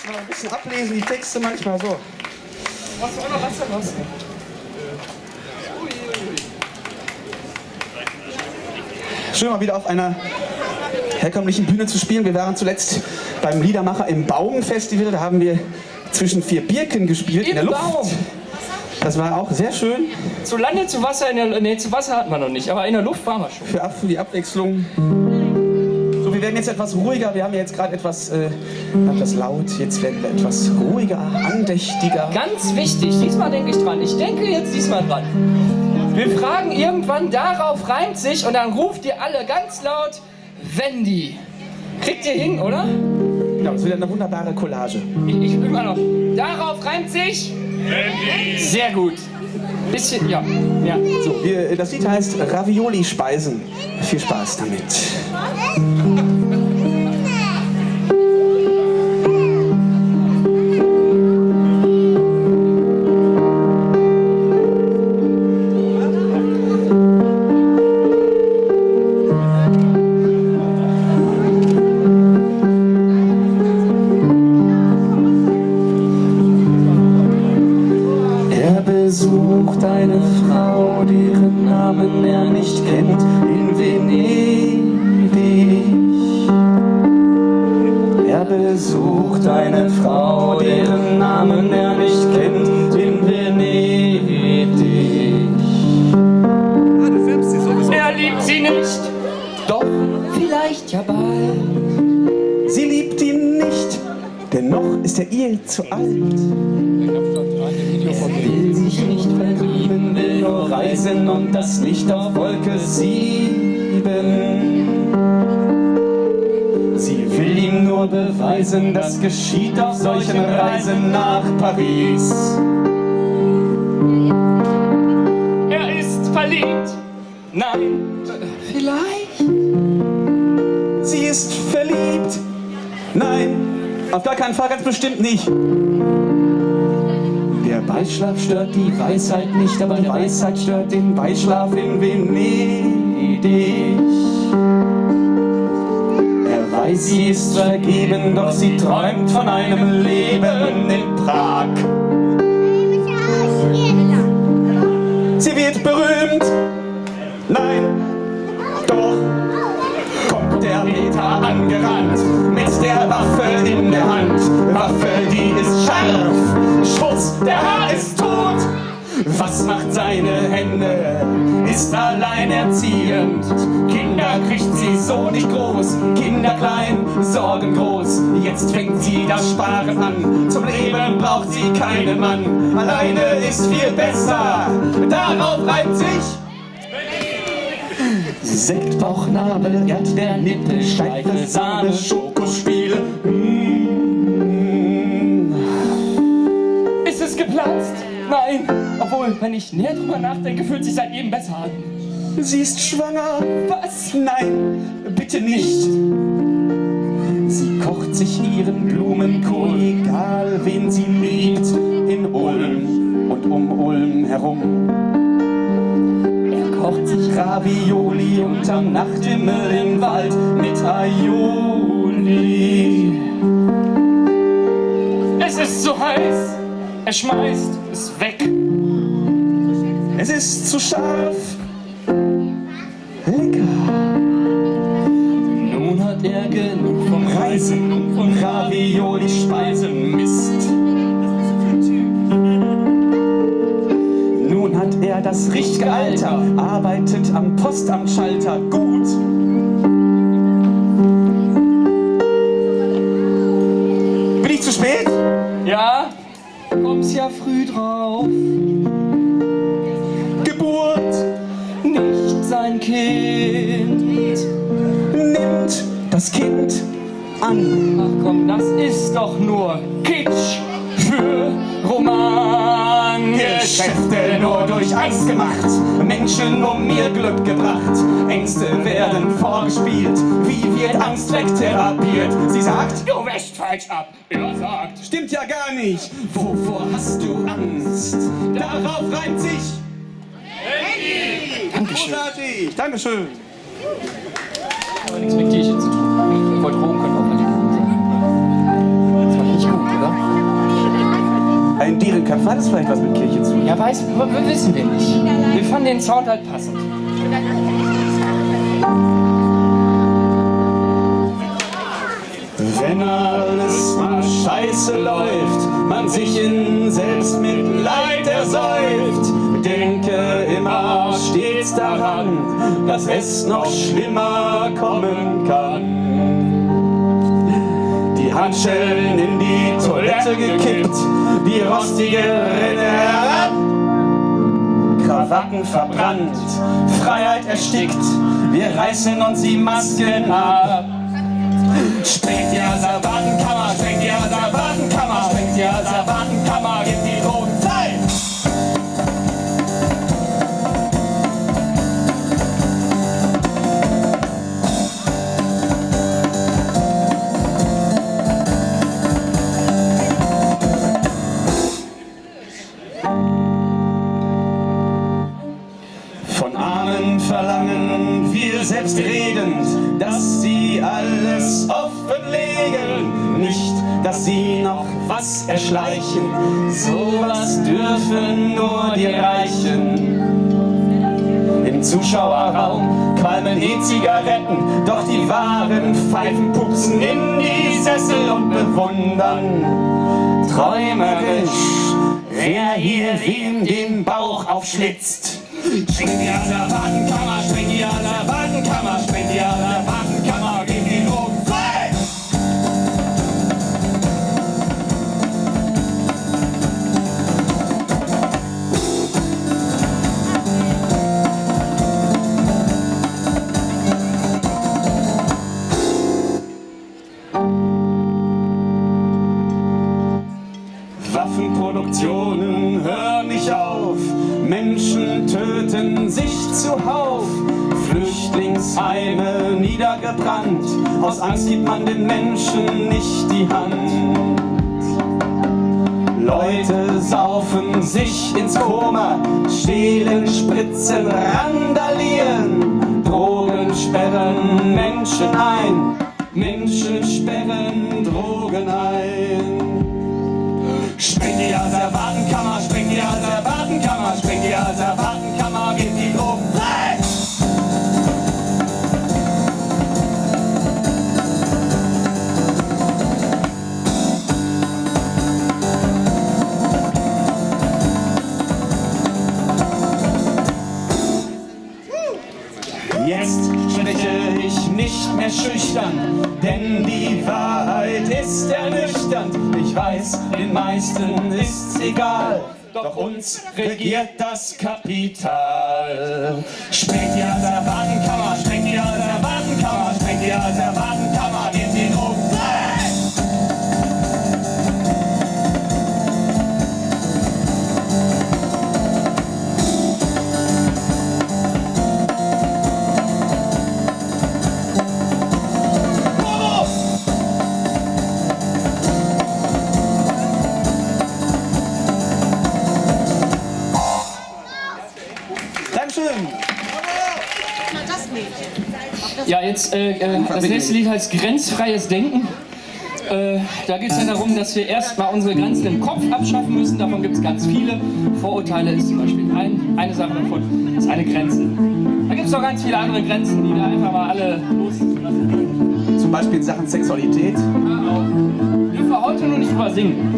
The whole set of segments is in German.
Muss man ein bisschen ablesen, die Texte manchmal so. Hast du auch noch Wasser raus? Schön mal wieder auf einer herkömmlichen Bühne zu spielen. Wir waren zuletzt beim Liedermacher im Baum-Festival. Da haben wir zwischen 4 Birken gespielt in der Luft. Baum. Das war auch sehr schön. Zu Lande, zu Wasser, zu Wasser hatten wir noch nicht, aber in der Luft waren wir schon. Für die Abwechslung. So, wir werden jetzt etwas ruhiger. Wir haben ja jetzt gerade etwas laut. Jetzt werden wir etwas ruhiger, andächtiger. Ganz wichtig, diesmal denke ich dran. Ich denke jetzt diesmal dran. Wir fragen irgendwann, darauf reimt sich, und dann ruft ihr alle ganz laut, Wendy. Kriegt ihr hin, oder? Genau, das wird eine wunderbare Collage. Ich übe mal noch. Darauf reimt sich Wendy. Sehr gut. Bisschen, ja. So, das Lied heißt Ravioli-Speisen. Viel Spaß damit. Besucht eine Frau, deren Namen er nicht kennt, in Venedig. Er besucht eine Frau, deren Namen er nicht kennt, in Venedig. Er liebt sie nicht, doch vielleicht ja bald. Sie liebt ihn nicht, denn noch ist er ihr zu alt. Er will sich nicht verlieben, will nur reisen und das Licht auf Wolke 7. Sie will ihm nur beweisen, das geschieht auf solchen Reisen nach Paris. Er ist verliebt. Nein, vielleicht. Sie ist verliebt. Nein, auf gar keinen Fall, ganz bestimmt nicht. Der Beischlaf stört die Weisheit nicht, aber die Weisheit stört den Beischlaf in Venedig. Er weiß, sie ist vergeben, doch sie träumt von einem Leben in Prag. Sie wird berühmt. Nein, doch. Kommt der Peter angerannt, mit der Waffe in der Hand. Waffe, die ist scharf, Schuss, der Herr ist tot. Was macht seine Hände? Ist alleinerziehend. Kinder kriegt sie so nicht groß, Kinder klein, Sorgen groß. Jetzt fängt sie das Sparen an, zum Leben braucht sie keinen Mann. Alleine ist viel besser, darauf reimt sich Sekt, Bauchnabel, Erdbeer, Nippel, steife Sahne, Schokospiele. Ist es geplatzt? Nein. Obwohl, wenn ich näher drüber nachdenke, fühlt sich seit eben besser an. Sie ist schwanger. Was? Nein, bitte nicht. Sie kocht sich ihren Blumenkohl, egal wen sie liebt, in Ulm und um Ulm herum. Er kocht sich Ravioli unterm Nachthimmel im Wald mit Aioli. Es ist zu heiß. Er schmeißt es weg. Es ist zu scharf. Lecker. Nun hat er genug vom Reisen und von Ravioli-Speisen-Mist. Nun hat er das richtige Alter, arbeitet am Postamtschalter gut. Bin ich zu spät? Ja, kommst ja früh drauf. Geburt Nicht sein Kind. nimmt das Kind an. Ach komm, das ist doch nur Kitsch für Romangeschäfte. Geschäfte nur durch Angst gemacht, Menschen um ihr Glück gebracht. Ängste werden vorgespielt, wie wird Angst wegtherapiert? Sie sagt, Du wäschst falsch ab. Er sagt, Stimmt ja gar nicht. wovor hast du Angst? Darauf reimt sich Großartig. Dankeschön. aber nichts mit Kirche zu tun. Ich wollte Rom können auch mal die Kuh sein. Das war nicht gut, oder? Köpfen. Hat es vielleicht was mit Kirche zu tun? Ja, wissen wir nicht. Wir fanden den Sound halt passend. Wenn alles mal scheiße läuft, man sich in Selbstmitleid ersäuft, denke immer stets daran, dass es noch schlimmer kommen kann. Die Handschellen in die Toilette gekippt, die rostige Rinne herab, Krawatten verbrannt, Freiheit erstickt, wir reißen uns die Masken ab. Sprengt die Asservatenkammer, sprengt die Asservatenkammer, sprengt die Asservatenkammer, gibt die Drogen Zeit! Von Armen verlangen wir selbstredend, dass sie alles offenlegen, nicht, dass sie noch was erschleichen. Sowas dürfen nur die Reichen. Im Zuschauerraum qualmen E-Zigaretten, doch die wahren Pfeifen pupsen in die Sessel und bewundern träumerisch, wer hier wem den Bauch aufschlitzt. Sprengt die Asservatenkammer, sprengt die Asservatenkammer, sprengt die Asservatenkammer, gib die Drogen frei! Waffenproduktionen hören nicht auf, Menschen töten sich zuhauf, Flüchtlingsheime niedergebrannt, aus Angst gibt man den Menschen nicht die Hand. Leute saufen sich ins Koma, stehlen, spritzen, randalieren, Drogen sperren Menschen ein, Menschen sperren Drogen ein. Sprengt die Asservatenkammer, sprengt die Asservatenkammer, sprengt die Asservatenkammer, gibt die Drogen frei! Jetzt spreche ich nicht mehr schüchtern, denn die Wahrheit ist ernüchternd. Ich weiß, den meisten ist's egal, doch uns regiert das Kapital. Sprengt die Asservatenkammer, sprengt die Asservatenkammer, sprengt die Asservatenkammer, gebt die Drogen frei! Ja, jetzt das nächste Lied heißt Grenzfreies Denken. Da geht es ja darum, dass wir erstmal unsere Grenzen im Kopf abschaffen müssen. Davon gibt es ganz viele. Vorurteile ist zum Beispiel eine Sache davon, ist eine Grenze. Da gibt es noch ganz viele andere Grenzen, die da einfach mal alle loslassen. Zum Beispiel in Sachen Sexualität. Dürfen wir heute nur nicht drüber singen.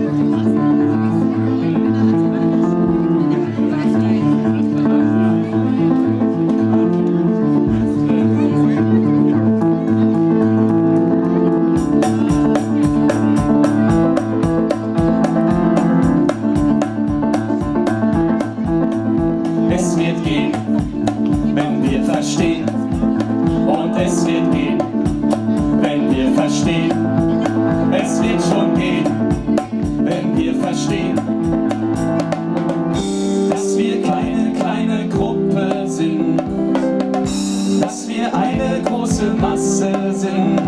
Es wird schon gehen, wenn wir verstehen, dass wir keine kleine Gruppe sind, dass wir eine große Masse sind.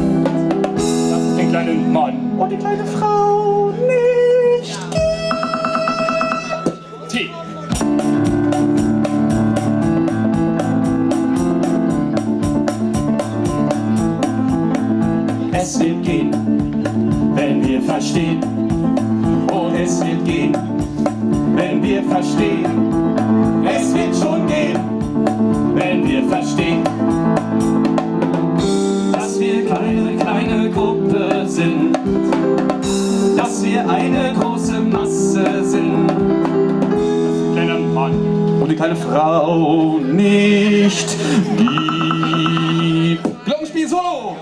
Das ist den kleinen Mann und die kleine Frau nicht gibt. T. Es wird gehen, wenn wir verstehen. Und es wird gehen, verstehen. Es wird schon gehen, wenn wir verstehen, dass wir keine kleine Gruppe sind, dass wir eine große Masse sind. Kleiner Mann und die kleine Frau nicht lieb. Glockenspiel Solo!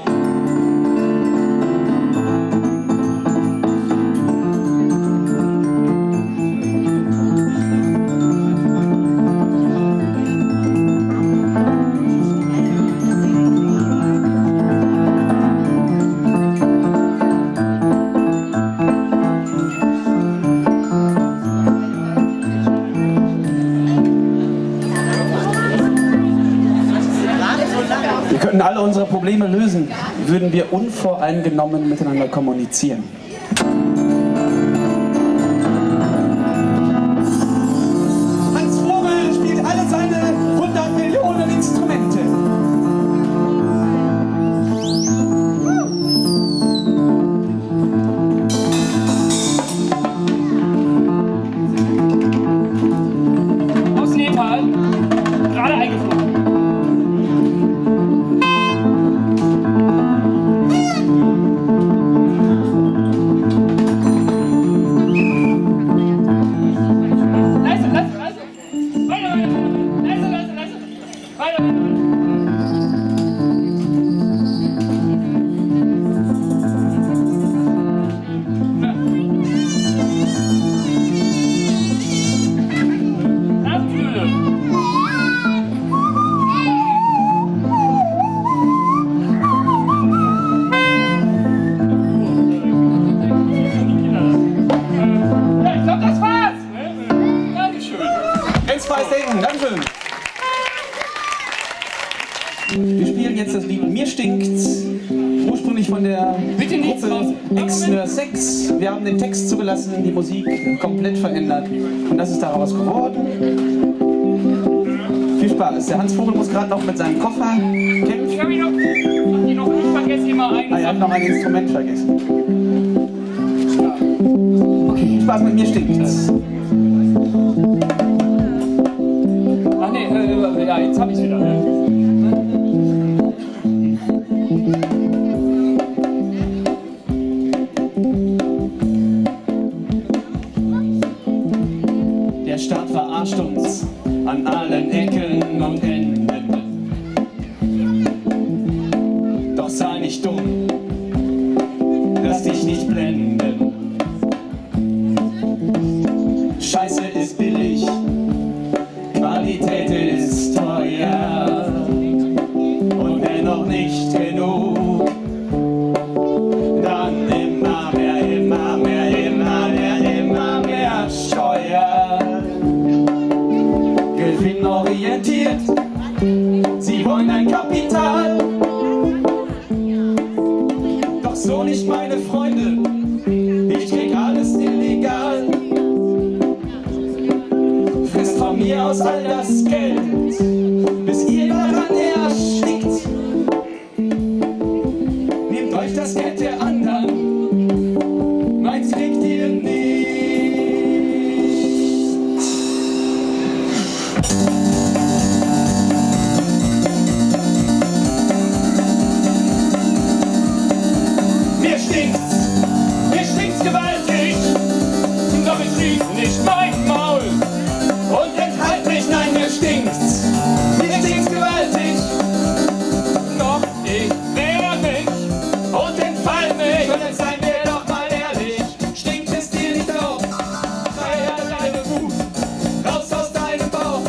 Wir könnten alle unsere Probleme lösen, würden wir unvoreingenommen miteinander kommunizieren. Hans Vogel spielt alle seine 100 Millionen Instrumente. Aus Nepal, gerade eingeflogen. Dankeschön. Wir spielen jetzt das Lied Mir stinkt's, ursprünglich von der Gruppe X06. Wir haben den Text zugelassen, die Musik komplett verändert und das ist daraus geworden. Viel Spaß. Der Hans Vogel muss gerade noch mit seinem Koffer kämpfen. Ich habe ihn noch nicht vergessen, immer ein. Ah, ihr habt noch ein Instrument vergessen. Okay, viel Spaß mit Mir stinkt's. Ach nee, ja, jetzt hab ich's wieder. Der Staat verarscht uns an allen Ecken und Enden. Doch sei nicht dumm, lass dich nicht blenden. Scheiße ist billig, Qualität ist teuer und dennoch nicht genug. Dann immer mehr, immer mehr, immer mehr, immer mehr Steuer. Gewinnorientiert, sie wollen ein Kapital. Doch so nicht meine Freunde, ich krieg alles illegal. Frisst von mir aus all das Geld, bis ihr daran erstickt. Nehmt euch das Geld der anderen, meins kriegt ihr nicht. Mir stinkt's gewaltig, doch ich schließ nicht mein Maul und enthalte mich, nein, mir stinkt's gewaltig, doch ich wehr mich und entfall mich. Und jetzt seien wir doch mal ehrlich, stinkt es dir nicht auch? Sei alleine Wut, raus aus deinem Bauch.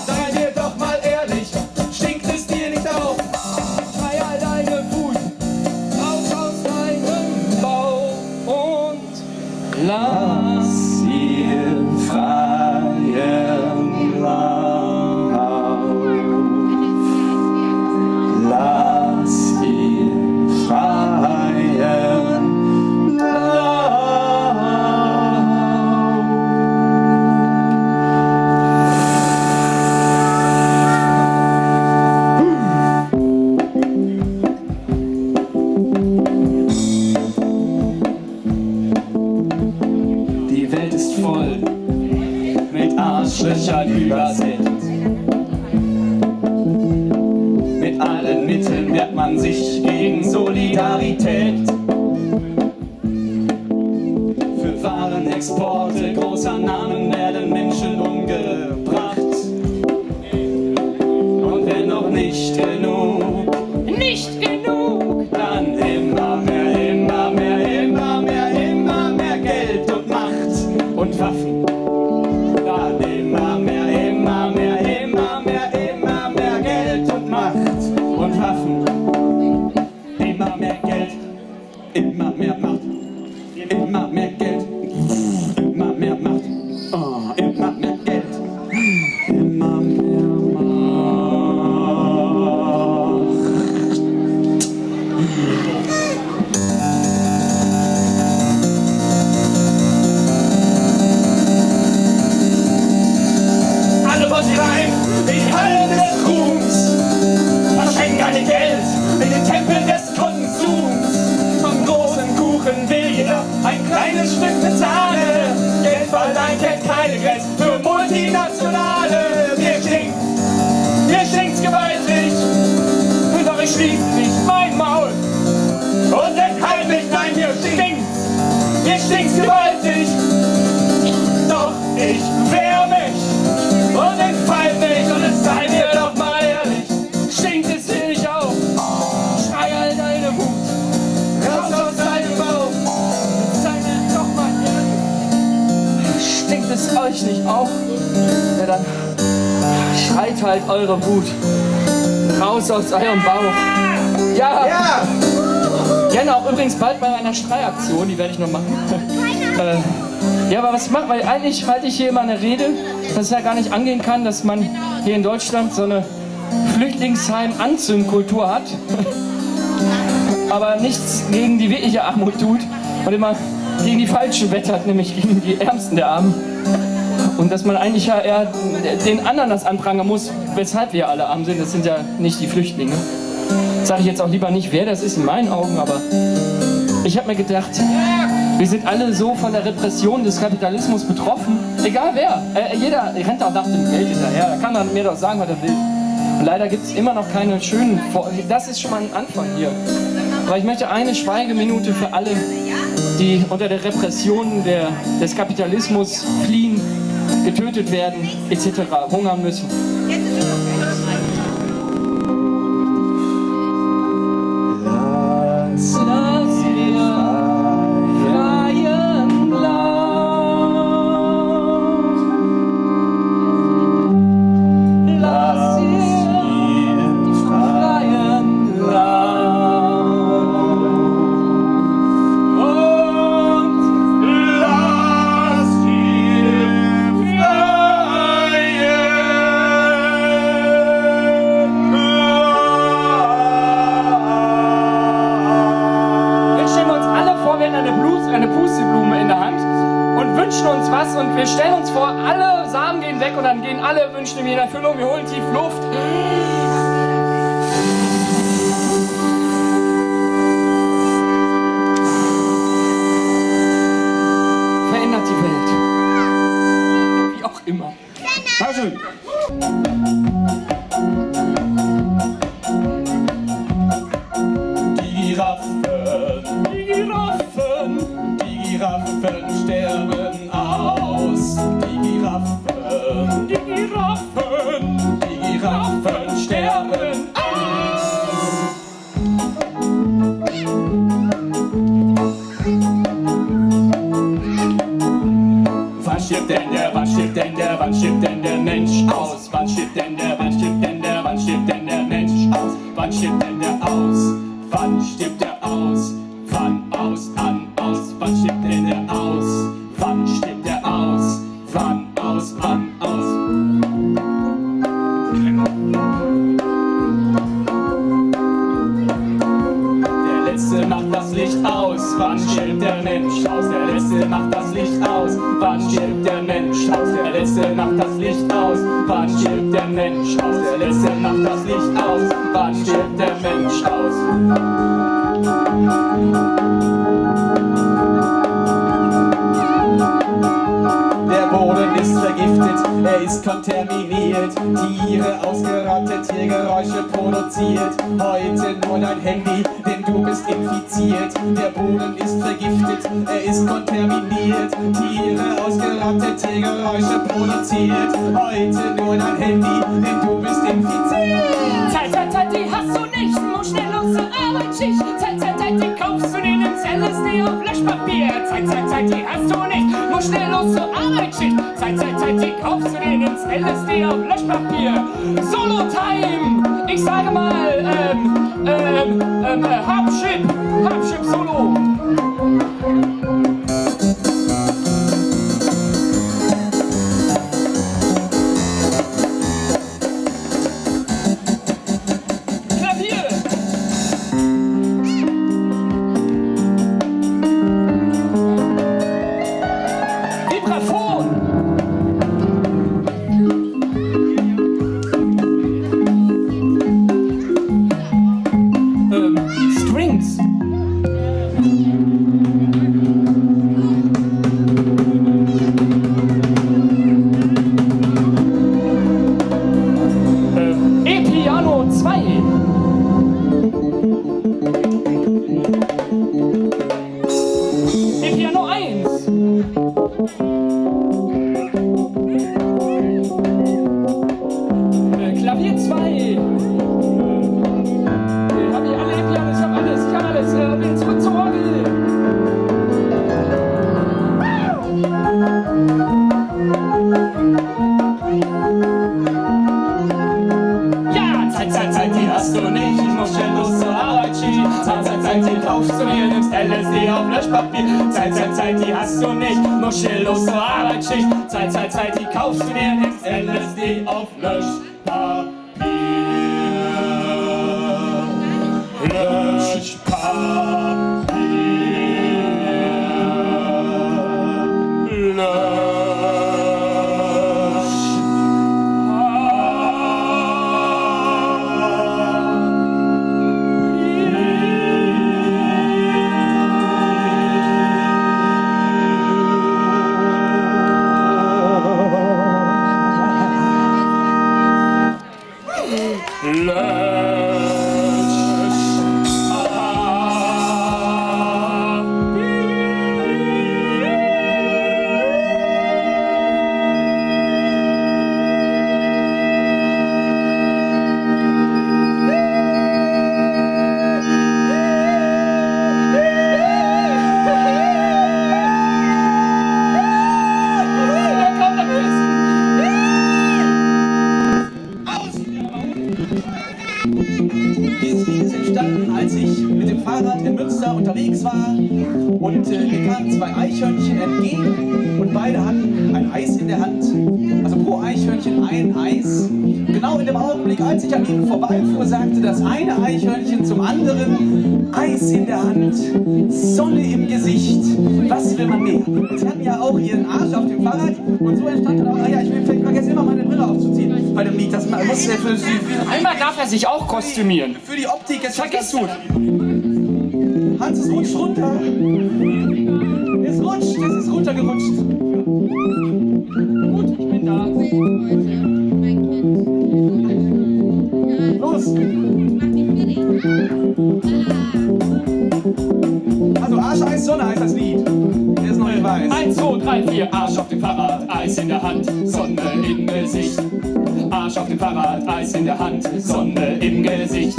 Seien wir doch mal ehrlich, stinkt es dir nicht auch? Sei alleine Wut, raus aus deinem Bauch und lass ihr freien Lauf. Lass ihr freien Lauf. Die Welt ist voll mit Arschlöchern übersetzt. Mit allen Mitteln wehrt man sich gegen Solidarität. Für Warenexporte großer Namen werden Menschen umgebracht. Und wenn noch nicht genug, dann immer mehr, immer mehr, immer mehr, immer mehr Geld und Macht und Waffen. Dann immer mehr, immer mehr, immer mehr, immer mehr Geld und Macht und Waffen. Immer mehr Geld, immer mehr Macht, immer mehr Geld, immer mehr Macht, oh, immer mehr Geld, immer mehr Macht. Alle vor sich rein, die Halle des Ruhms, verschenken alle Geld in den Tempel des Konsums. Vom großen Kuchen will jeder ein kleines Stück bezahlen. Geld verleihen kennt keine Grenzen für Multinationale. Mir stinkt's gewaltig, doch ich schließe nicht mein Maul. Und enthalte mich, nein, mir stinkt's gewaltig, doch ich wehr mich und entfallt mich. Und es sei mir doch mal ehrlich, stinkt es dir nicht auch? Schrei all deine Wut raus aus deinem Bauch. Sei mir doch mal ehrlich, stinkt es euch nicht auch? Ja, dann schreit halt eure Wut raus aus eurem Bauch. Ja! Genau, übrigens bald bei einer Streitaktion, die werde ich noch machen. Ja, aber was macht, weil eigentlich halte ich hier immer eine Rede, dass es ja gar nicht angehen kann, dass man hier in Deutschland so eine Flüchtlingsheim-Anzündkultur hat, aber nichts gegen die wirkliche Armut tut und immer gegen die Falschen wettert, nämlich gegen die Ärmsten der Armen. Und dass man eigentlich ja eher den anderen das anprangern muss, weshalb wir alle arm sind. Das sind ja nicht die Flüchtlinge. Sage ich jetzt auch lieber nicht, wer das ist in meinen Augen, aber ich habe mir gedacht, wir sind alle so von der Repression des Kapitalismus betroffen. Egal wer, jeder rennt auch nach dem Geld hinterher. Da kann er mir doch sagen, was er will. Und leider gibt es immer noch keine schönen Das ist schon mal ein Anfang hier. Aber ich möchte eine Schweigeminute für alle, die unter der Repression des Kapitalismus fliehen, getötet werden, etc., hungern müssen. Eine Pusteblume in der Hand und wünschen uns was und wir stellen uns vor, alle Samen gehen weg und dann gehen alle Wünsche in Erfüllung, wir holen tief Luft. Verändert die Welt. Wie auch immer. Dankeschön. Die Giraffen sterben aus. Die Giraffen sterben aus. Wann stirbt denn der Mensch aus? Wann stirbt denn der Mensch aus? Wann stirbt denn der aus? Wann stirbt der aus? Wann aus, an, aus? Wann stirbt denn der aus? Wann stirbt der aus? Wann aus, an, aus? Der Letzte macht das Licht aus. Wann stirbt der Mensch aus? Der Letzte macht das Licht aus. Wann stirbt der Mensch aus? Der Letzte macht das Licht aus. Wann stirbt der Mensch aus? Der Letzte macht das Licht aus. Wann stirbt der Mensch aus? Der Boden ist vergiftet, er kontaminiert, Tiere ausgerottet, Tiergeräusche produziert. Heute nur dein Handy, denn du bist infiziert. Der Boden ist vergiftet, er ist kontaminiert, Tiere ausgerottet, Tiergeräusche produziert. Heute nur dein Handy, denn du bist infiziert. Zeit, die hast du nicht, muss schnell los zur Arbeitsschicht. Zeit, die kaufst du dir ins LSD auf Löschpapier. Zeit, die hast du nicht, muss schnell los zur Arbeitsschicht. Zeit, die kaufst du dir ins LSD auf Löschpapier. Solo-Time, ich sage mal, Hardship Solo. Strings. E-Piano 2. E-Piano 1. Klavier 2. Zurück zur Orgel! Ja, Zeit, die hast du nicht, ich muss schnell los zur Arbeitsschicht. Zeit, die kaufst du dir, nimmst LSD auf Löschpapier. Zeit, die hast du nicht, muss schnell los zur Arbeitsschicht. Zeit, die kaufst du dir, nimmst LSD auf Löschpapier. Dieses Lied ist entstanden, als ich mit dem Fahrrad in Münster unterwegs war und mir kamen zwei Eichhörnchen entgegen und beide hatten ein Eis in der Hand, also pro Eichhörnchen ein Eis. Genau in dem Augenblick, als ich an ihnen vorbeifuhr, sagte das eine Eichhörnchen zum anderen: Eis in der Hand, Sonne im Gesicht, was will man mehr? Sie hatten ja auch ihren Arsch auf dem Fahrrad und so entstand dann auch, ja, ich vergesse immer meine Brille aufzuziehen bei dem Lied. Das muss für Einmal darf er sich auch kostümieren. für die Optik ist Vergiss du. Hans, es rutscht runter. Es ist runtergerutscht. Gut, ich bin da. Los. Also Arsch, Eis, Sonne heißt das Lied. Der ist neue Weiß. 1, 2, 3, 4, Arsch auf dem Fahrrad, Eis in der Hand, Sonne im Gesicht. Arsch auf dem Fahrrad, Eis in der Hand, Sonne im Gesicht.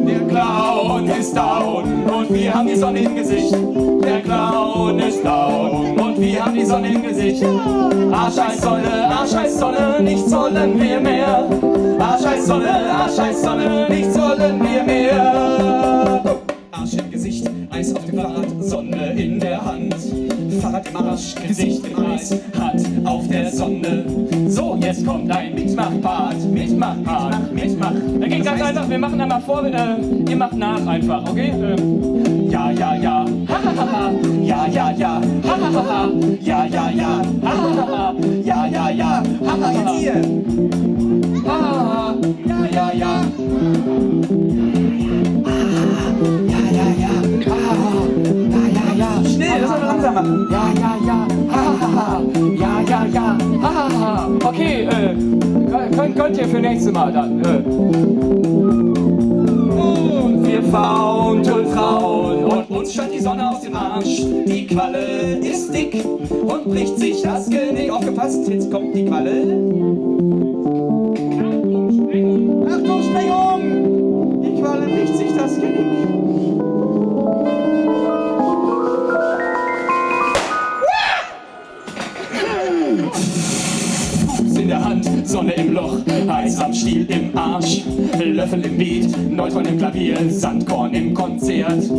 Der Clown ist down und wir haben die Sonne im Gesicht. Der Clown ist down und wir haben die Sonne im Gesicht. Arsch, Eis, Sonne, nichts sollen wir mehr. Arsch, Eis, Sonne, nichts sollen wir mehr. Arsch im Gesicht, Eis auf dem Fahrrad, Sonne in der Hand. Fahrrad im Arsch, Gesicht im Eis, Hand auf der Sonne. So, jetzt kommt ein Mitmachpart, Mitmach. Da geht ganz einfach, wir machen einmal vor, ihr macht nach einfach, okay? Ja, ja, ja, ha, ha, ha, ja, ja, ja, ha, ha, ha, ja, ja, ja, ha, ha, ha, ja, ja, ja, haha, jetzt hier. Ah, Ja, ja, ja. ja, ja, ja. Ah, ja, ja, ja. Schnell, das soll man langsamer. Ja, ja, ja. Ha, ha, ha. Ja, ja, ja. Ha, ha, ha. Okay, könnt ihr für nächstes Mal dann. Und wir faunt und Frauen und uns scheint die Sonne aus dem Arsch. Die Qualle ist dick und bricht sich das Genick. Aufgepasst, jetzt kommt die Qualle. Achtung, Sprengung! Die Qualle bricht sich das Genick. Fuß in der Hand, Sonne im Loch, Eis am Stiel im Arsch, Löffel im Beat, Neutron im Klavier, Sandkorn im Konzert.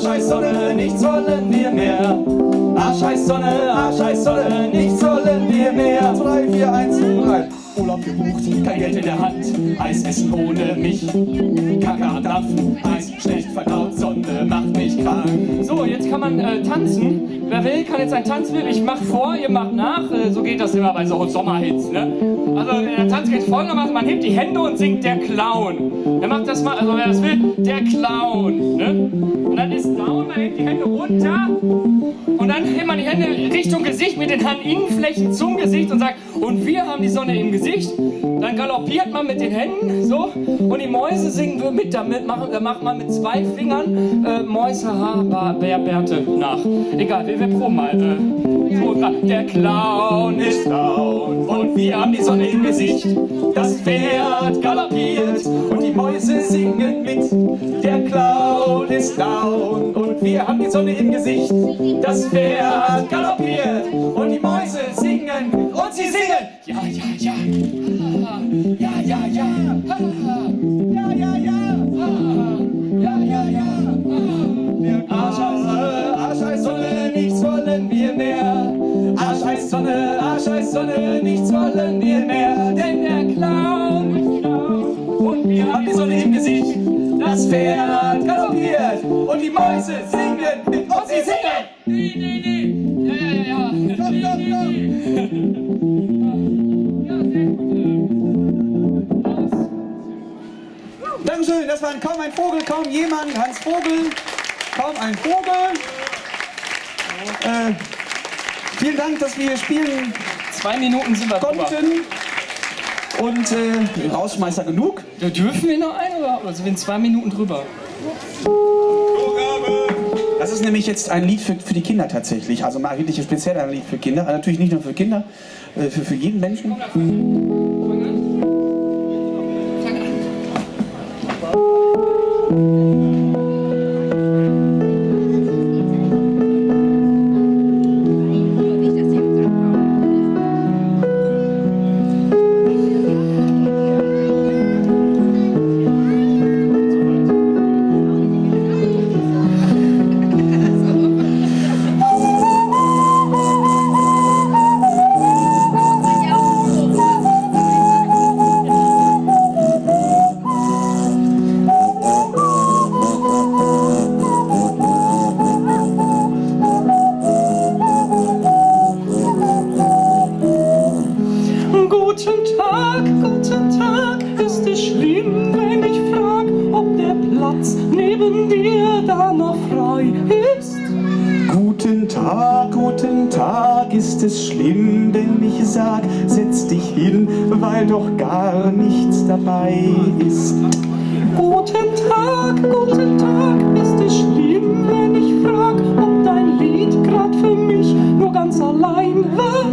Scheiß Sonne, nichts wollen wir mehr. Scheiß Sonne, nichts wollen wir mehr. 3, 4, 1, 3. Urlaub gebucht, kein Geld in der Hand, Eis essen ohne mich. Kacke am Dampfen, Eis schlecht verdaut, Sonne macht mich krank. So, jetzt kann man tanzen. Wer will, kann jetzt ein Tanzbild. Ich mach vor, ihr macht nach. So geht das immer bei so Sommerhits, ne? Also der Tanz geht folgendermaßen, man hebt die Hände und singt der Clown. Wer macht das mal, also wer das will, der Clown, ne? Und dann ist down, man hebt die Hände runter und dann hebt man die Hände Richtung Gesicht mit den Handinnenflächen zum Gesicht und sagt, und wir haben die Sonne im Gesicht. Dann galoppiert man mit den Händen so und die Mäuse singen wir mit, da macht man mit 2 Fingern Mäusehaarbärte nach. Egal, wir proben mal. So, der Clown ist down und wir haben die Sonne im Gesicht. Das Pferd galoppiert und die Mäuse singen mit. Der Clown ist down und wir haben die Sonne im Gesicht. Das Pferd galoppiert und die Mäuse singen und sie singen. Ja, ja, ja. Ja, ja, ja. Ja, ja, ja. Ja, ja, ja. Scheiß Sonne, nichts wollen wir mehr. Scheiß Sonne, nichts wollen wir mehr. Denn der Clown ist down und wir haben die Sonne im Gesicht. Das Pferd galoppiert und die Mäuse singen und sie singen. Nee, nee, nee. Ja, ja, ja. Stopp, stopp, stopp. Dankeschön, das war kaum ein Vogel, kaum jemand, Hans Vogel, kaum ein Vogel. Vielen Dank, dass wir hier spielen 2 Minuten sind wir drüber. konnten. Und Rausschmeißer genug. Dürfen wir noch einen oder sind wir in 2 Minuten drüber? Das ist nämlich jetzt ein Lied für die Kinder tatsächlich. Also mal wirklich speziell ein Lied für Kinder. Natürlich nicht nur für Kinder, für jeden Menschen. Guten Tag, ist es schlimm, wenn ich frag, ob der Platz neben dir da noch frei ist? Guten Tag, ist es schlimm, wenn ich sag, setz dich hin, weil doch gar nichts dabei ist. Guten Tag, ist es schlimm, wenn ich frag, ob dein Lied grad für mich nur ganz allein war?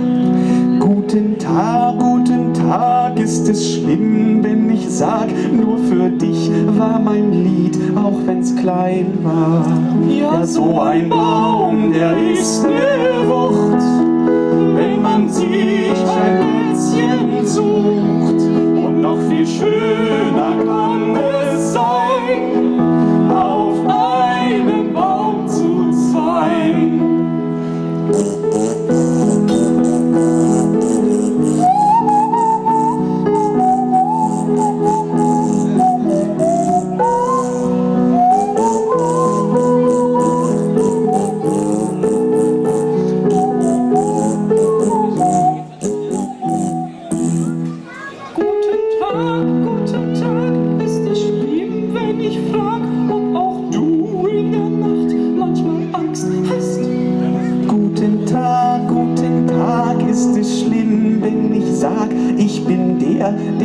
Guten Tag, ist es schlimm, wenn ich sag, nur für dich war mein Lied, auch wenn's klein war. Ja, so ein Baum, der ist eine Wucht, wenn man sich ein bisschen sucht. Und noch viel schöner kann es sein, auf einem Baum zu sein.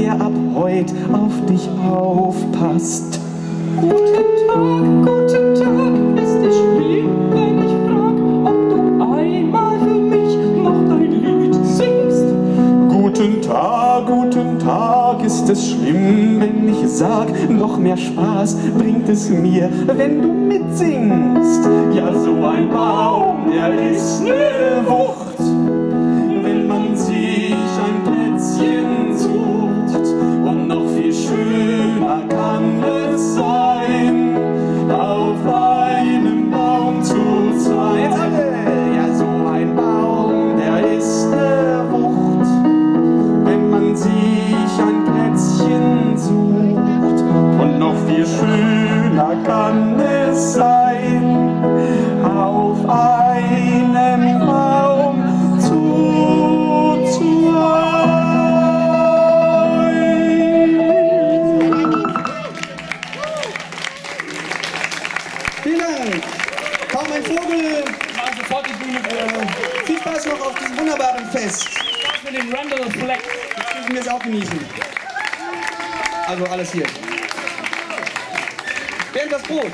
der ab heut auf dich aufpasst. Guten Tag, ist es schlimm, wenn ich frag, ob du einmal für mich noch dein Lied singst? Guten Tag, ist es schlimm, wenn ich sag, Noch mehr Spaß bringt es mir, wenn du mitsingst. ja, so ein Baum, der ist ne Wucht, wenn man sich ein Plätzchen sucht. Und noch viel schöner kann es sein, auf einem Baum zu sein. Jetzt alle! Ja, so ein Baum, der ist ne Wucht, Wenn man sich ein Plätzchen sucht. Und noch viel schöner kann es sein, auf einem Baum zu sein. Vielen Dank! Kaum ein Vogel! Mal sofort die Bühne Viel Spaß noch auf diesem wunderbaren Fest. mit dem Randall Fleck. Jetzt dürfen wir es auch genießen. Also alles hier. Während das Brot.